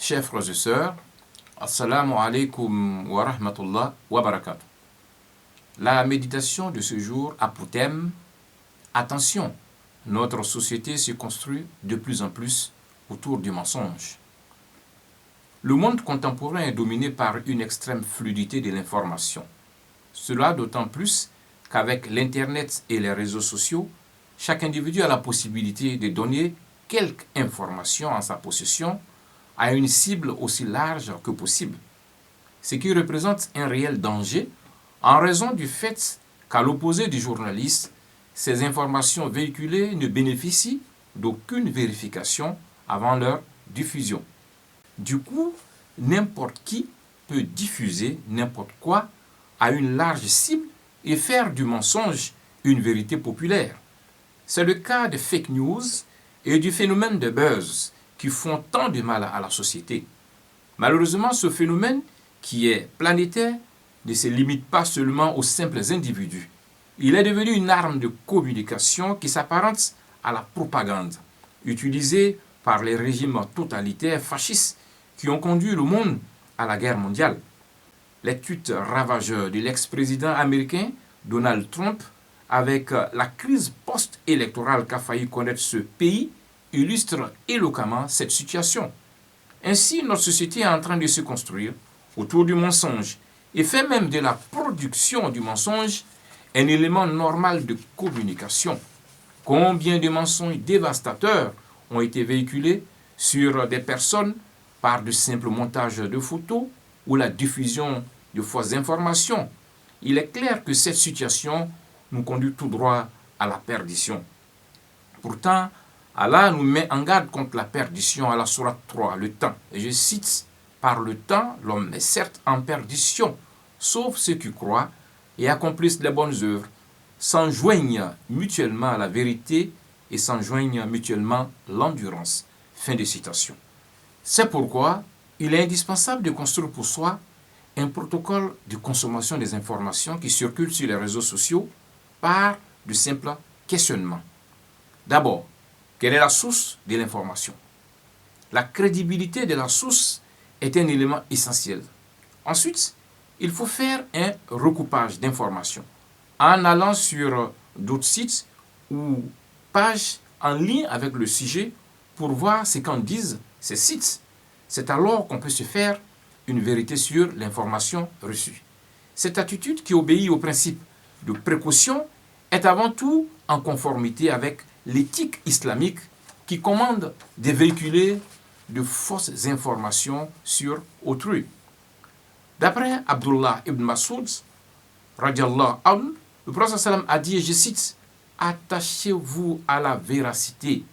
Chers frères et sœurs, Assalamu alaikum wa rahmatullah wa barakatuh. La méditation de ce jour a pour thème « Attention, notre société se construit de plus en plus autour du mensonge ». Le monde contemporain est dominé par une extrême fluidité de l'information. Cela d'autant plus qu'avec l'Internet et les réseaux sociaux, chaque individu a la possibilité de donner quelque information en sa possession à une cible aussi large que possible, ce qui représente un réel danger en raison du fait qu'à l'opposé du journaliste, ces informations véhiculées ne bénéficient d'aucune vérification avant leur diffusion. Du coup, n'importe qui peut diffuser n'importe quoi à une large cible et faire du mensonge une vérité populaire. C'est le cas des fake news et du phénomène de buzz qui font tant de mal à la société. Malheureusement, ce phénomène, qui est planétaire, ne se limite pas seulement aux simples individus. Il est devenu une arme de communication qui s'apparente à la propagande, utilisée par les régimes totalitaires fascistes qui ont conduit le monde à la guerre mondiale. Les tweets ravageurs de l'ex-président américain Donald Trump, avec la crise post-électorale qu'a failli connaître ce pays, illustre éloquemment cette situation. Ainsi, notre société est en train de se construire autour du mensonge et fait même de la production du mensonge un élément normal de communication. Combien de mensonges dévastateurs ont été véhiculés sur des personnes par de simples montages de photos ou la diffusion de fausses informations. Il est clair que cette situation nous conduit tout droit à la perdition. Pourtant, Allah nous met en garde contre la perdition à la sourate 3, le temps. Et je cite, « Par le temps, l'homme est certes en perdition, sauf ceux qui croient et accomplissent les bonnes œuvres, s'enjoignent mutuellement à la vérité et s'enjoignent mutuellement l'endurance. » Fin de citation. C'est pourquoi il est indispensable de construire pour soi un protocole de consommation des informations qui circulent sur les réseaux sociaux par de simples questionnements. D'abord, quelle est la source de l'information? La crédibilité de la source est un élément essentiel. Ensuite, il faut faire un recoupage d'informations en allant sur d'autres sites ou pages en lien avec le sujet pour voir ce qu'en disent ces sites. C'est alors qu'on peut se faire une vérité sur l'information reçue. Cette attitude qui obéit au principe de précaution est avant tout en conformité avec l'éthique islamique qui commande de véhiculer de fausses informations sur autrui. D'après Abdullah ibn Mas'ud, radiallahu anhu, le prophète sallam a dit, et je cite, « Attachez-vous à la véracité.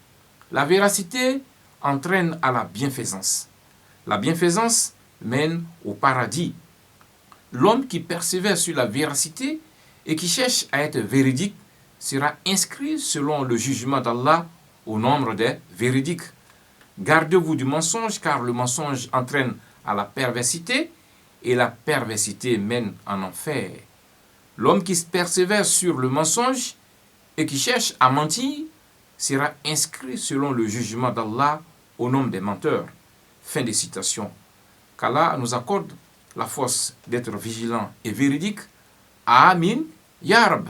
La véracité entraîne à la bienfaisance. La bienfaisance mène au paradis. L'homme qui persévère sur la véracité et qui cherche à être véridique sera inscrit selon le jugement d'Allah au nombre des véridiques. Gardez-vous du mensonge, car le mensonge entraîne à la perversité et la perversité mène en enfer. L'homme qui persévère sur le mensonge et qui cherche à mentir sera inscrit selon le jugement d'Allah au nombre des menteurs. » Fin de citation. Qu'Allah nous accorde la force d'être vigilants et véridiques. Amin. Ya Rab.